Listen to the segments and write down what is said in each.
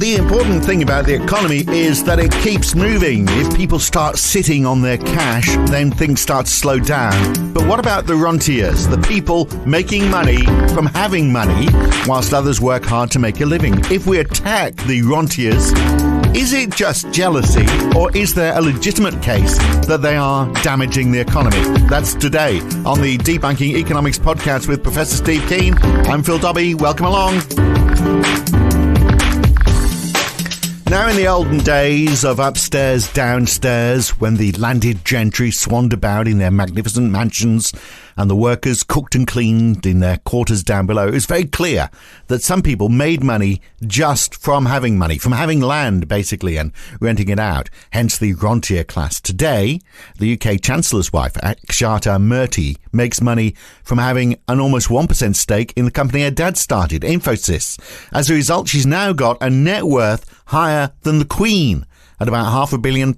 the important thing about the economy is that it keeps moving. If people start sitting on their cash, then things start to slow down. But what about the rentiers, the people making money from having money, whilst others work hard to make a living? If we attack the rentiers, is it just jealousy, or is there a legitimate case that they are damaging the economy? That's today on the Debunking Economics podcast with Professor Steve Keen. I'm Phil Dobbie. Welcome along. Now, in the olden days of upstairs, downstairs, when the landed gentry swanned about in their magnificent mansions and the workers cooked and cleaned in their quarters down below, it was very clear that some people made money just from having money, from having land, basically, and renting it out, hence the rentier class. Today, the UK Chancellor's wife, Akshata Murty, makes money from having an almost 1% stake in the company her dad started, Infosys. As a result, she's now got a net worth higher than the Queen at about £500 million.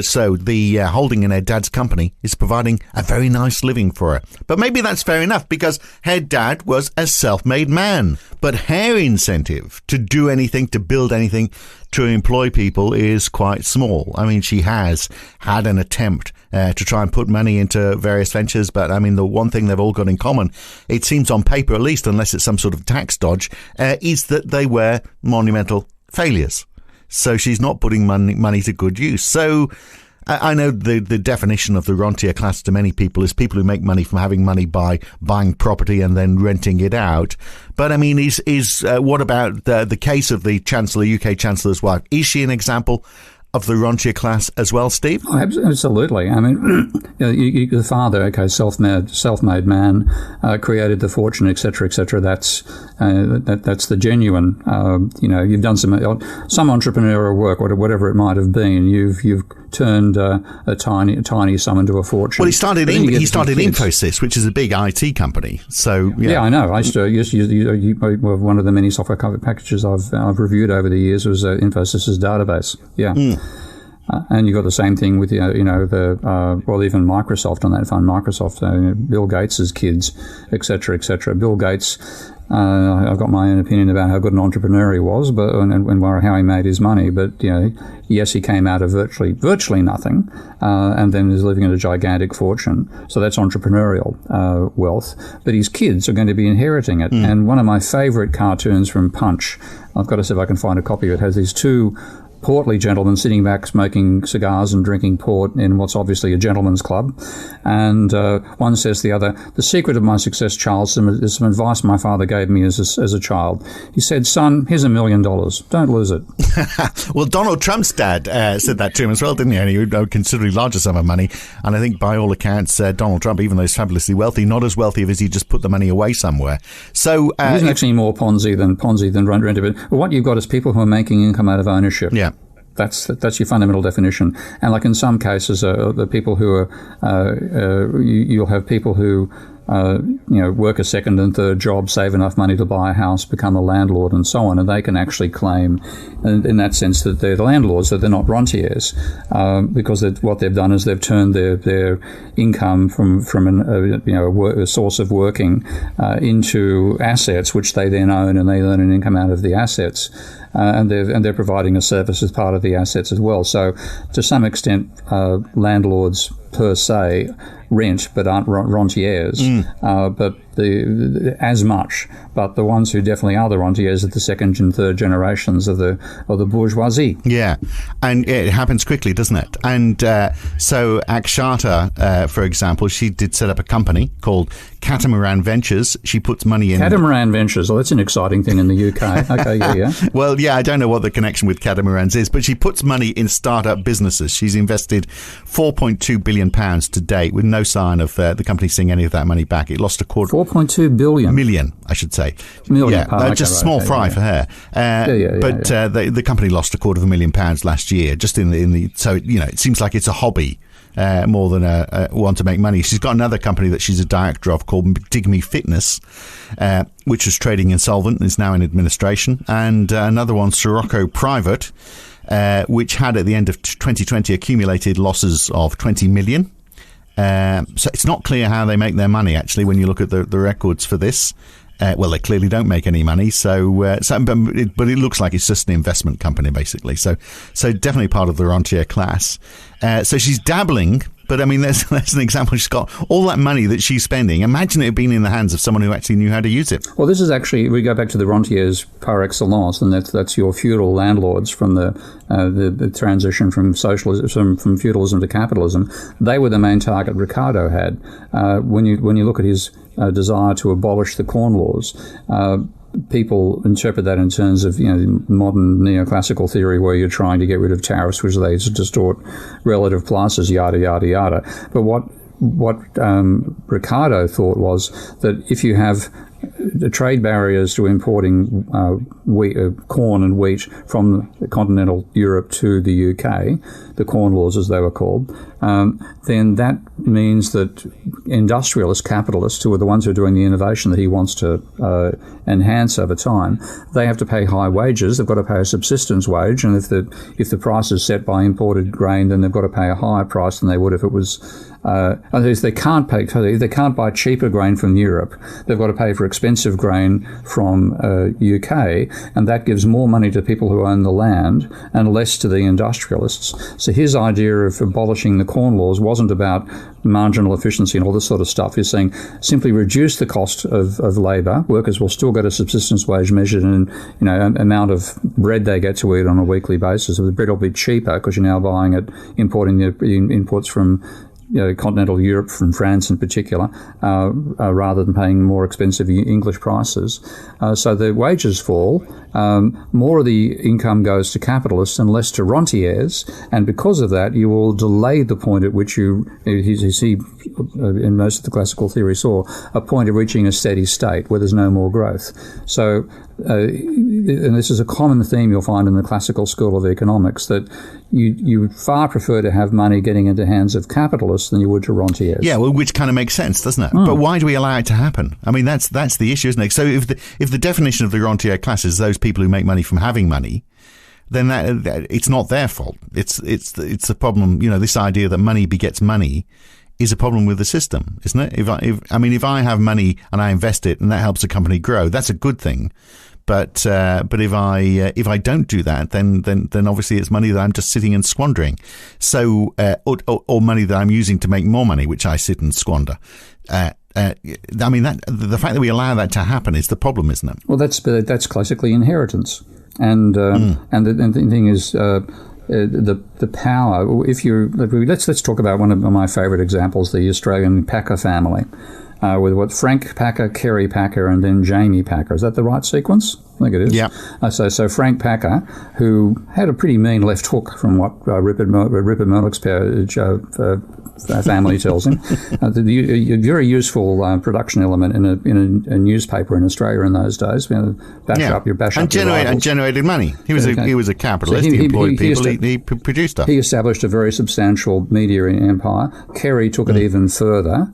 So the holding in her dad's company is providing a very nice living for her. But maybe that's fair enough because her dad was a self-made man. But her incentive to do anything, to build anything, to employ people is quite small. I mean, she has had an attempt to try and put money into various ventures. But I mean, the one thing they've all got in common, it seems on paper at least, unless it's some sort of tax dodge, is that they were monumental failures. So she's not putting money to good use. So I know the definition of the rentier class to many people is people who make money from having money by buying property and then renting it out. But I mean, what about the case of the Chancellor, UK Chancellor's wife? Is she an example of the rentier class as well, Steve? Oh, absolutely. I mean, the father, self-made man, created the fortune, etc., etc. That's the genuine. You've done some entrepreneurial work, whatever it might have been. You've turned a tiny sum into a fortune. Well, he started Infosys, which is a big IT company. So yeah, I know. I used to use one of the many software packages I've reviewed over the years was Infosys's database. Yeah. Mm. And you've got the same thing with, even Microsoft on that fund. Microsoft, Bill Gates's kids, et cetera, et cetera. Bill Gates, I've got my own opinion about how good an entrepreneur he was, and how he made his money. But yes, he came out of virtually nothing, and then is living in a gigantic fortune. So that's entrepreneurial wealth. But his kids are going to be inheriting it. Mm. And one of my favourite cartoons from Punch, I've got to see if I can find a copy of it, has these two portly gentlemen sitting back smoking cigars and drinking port in what's obviously a gentleman's club. And one says to the other, "The secret of my success, Charles, is some advice my father gave me as a child. He said, son, here's $1 million. Don't lose it." Well, Donald Trump's dad said that to him as well, didn't he? And he owed a considerably larger sum of money. And I think by all accounts, Donald Trump, even though he's fabulously wealthy, not as wealthy as he just put the money away somewhere. So he's actually more Ponzi than renter. But what you've got is people who are making income out of ownership. Yeah. That's your fundamental definition. And like in some cases, the people who are, you'll have people who, work a second and third job, save enough money to buy a house, become a landlord and so on. And they can actually claim in that sense that they're the landlords, that they're not rentiers, because what they've done is they've turned their income from a source of working into assets, which they then own, and they earn an income out of the assets. And they're providing a service as part of the assets as well. So to some extent, landlords per se rent but aren't rentiers. But as much. But the ones who definitely are the rentiers are the second and third generations of the bourgeoisie. Yeah, and it happens quickly, doesn't it? And so Akshata, for example, she did set up a company called Catamaran Ventures. She puts money in... Catamaran Ventures, well, that's an exciting thing in the UK. Okay, yeah. Well, yeah, I don't know what the connection with catamarans is, but she puts money in startup businesses. She's invested £4.2 billion to date, with no sign of the company seeing any of that money back. It lost a quarter... 4.2 billion? Million, I should say. Million. Yeah, just small fry for her. But the company lost £250,000 last year, just in the... So, it seems like it's a hobby. More than a one to make money. She's got another company that she's a director of called Dig Me Fitness, which was trading insolvent and is now in administration. And another one, Sirocco Private, which had at the end of 2020 accumulated losses of 20 million. So it's not clear how they make their money, actually, when you look at the records for this. Well, they clearly don't make any money, but it looks like it's just an investment company, basically. So definitely part of the rentier class. So she's dabbling, but I mean, there's an example. She's got all that money that she's spending. Imagine it being in the hands of someone who actually knew how to use it. Well, this is actually, we go back to the rentiers par excellence, and that's your feudal landlords from the transition from socialism, from feudalism to capitalism. They were the main target Ricardo had. When you look at his desire to abolish the Corn Laws, people interpret that in terms of modern neoclassical theory, where you're trying to get rid of tariffs, which they distort relative prices, yada yada yada. But what Ricardo thought was that if you have the trade barriers to importing corn and wheat from continental Europe to the UK, the Corn Laws as they were called, then that means that industrialists, capitalists, who are the ones who are doing the innovation that he wants to enhance over time, they have to pay high wages. They've got to pay a subsistence wage, and if the price is set by imported grain, then they've got to pay a higher price than they would if it was. If they can't buy cheaper grain from Europe, they've got to pay for expensive grain from UK, and that gives more money to people who own the land and less to the industrialists. So his idea of abolishing the Corn Laws wasn't about marginal efficiency and all this sort of stuff. He's saying simply reduce the cost of labour. Workers will still get a subsistence wage measured in amount of bread they get to eat on a weekly basis. The bread will be cheaper because you're now importing the inputs from continental Europe, from France in particular, rather than paying more expensive English prices. So the wages fall, more of the income goes to capitalists and less to rentiers, and because of that you will delay the point at which you see, in most of the classical theory, saw a point of reaching a steady state where there's no more growth. So and this is a common theme you'll find in the classical school of economics, that you would far prefer to have money getting into the hands of capitalists than you would to rentiers. Yeah, well, which kind of makes sense, doesn't it? But why do we allow it to happen? I mean, that's the issue, isn't it? So if the definition of the rentier class is those people who make money from having money, then that it's not their fault. It's a problem. This idea that money begets money is a problem with the system, isn't it? If I have money and I invest it and that helps a company grow, that's a good thing. But if I don't do that, then obviously it's money that I'm just sitting and squandering. So or money that I'm using to make more money, which I sit and squander. The fact that we allow that to happen is the problem, isn't it? Well, that's classically inheritance, and the thing is. The power. Let's talk about one of my favourite examples, the Australian Packer family, with Frank Packer, Kerry Packer, and then Jamie Packer. Is that the right sequence? I think it is. Yeah. So Frank Packer, who had a pretty mean left hook from what Rupert Murdoch's family tells him, a very useful production element in a newspaper in Australia in those days. Bash up your rivals. And generated money. He was a capitalist. So he employed people. He produced stuff. He established a very substantial media empire. Kerry took it even further.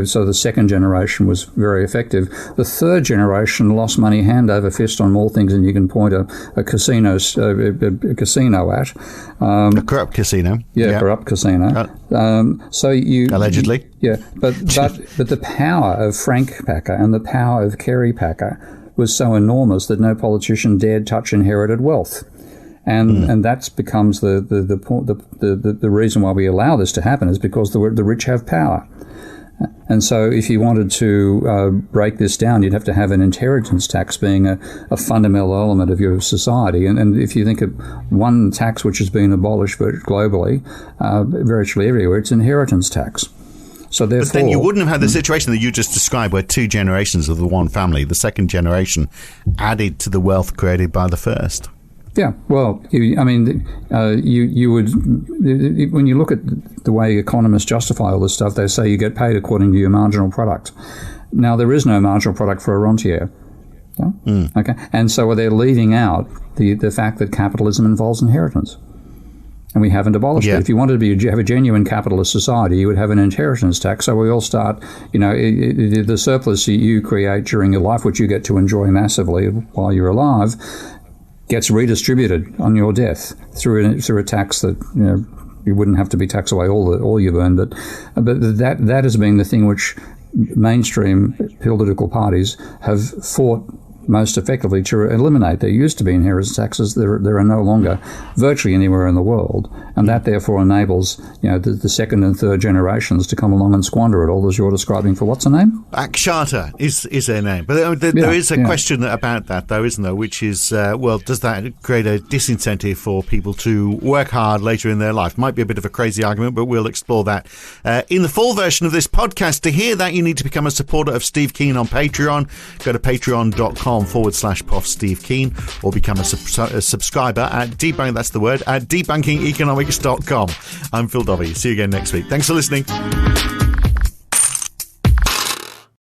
So the second generation was very effective. The third generation lost money hand over fist on more things than you can point a casino at. A corrupt casino. Yeah, corrupt casino. Allegedly. But the power of Frank Packer and the power of Kerry Packer was so enormous that no politician dared touch inherited wealth. And that becomes the reason why we allow this to happen, is because the rich have power. And so if you wanted to break this down, you'd have to have an inheritance tax being a fundamental element of your society. And if you think of one tax which has been abolished globally, virtually everywhere, it's inheritance tax. So therefore, but then you wouldn't have had the situation that you just described, where two generations of the one family, the second generation, added to the wealth created by the first. Yeah, well, you would, when you look at the way economists justify all this stuff, they say you get paid according to your marginal product. Now, there is no marginal product for a rentier. Yeah? Okay, and so they're leaving out the fact that capitalism involves inheritance. And we haven't abolished it. If you wanted to have a genuine capitalist society, you would have an inheritance tax. So we all start, the surplus you create during your life, which you get to enjoy massively while you're alive, gets redistributed on your death through a tax that you wouldn't have to be taxed away all you've earned, but that has been the thing which mainstream political parties have fought most effectively to eliminate. There used to be inheritance taxes. There are no longer virtually anywhere in the world, and that therefore enables the second and third generations to come along and squander it all, as you're describing. For what's her name? Akshata is her name. But there is a question about that, though, isn't there? Which is, does that create a disincentive for people to work hard later in their life? Might be a bit of a crazy argument, but we'll explore that in the full version of this podcast. To hear that, you need to become a supporter of Steve Keen on Patreon. Go to patreon.com/Prof Steve Keen, or become a subscriber at debunkingeconomics.com. I'm Phil Dobbie. See you again next week. Thanks for listening.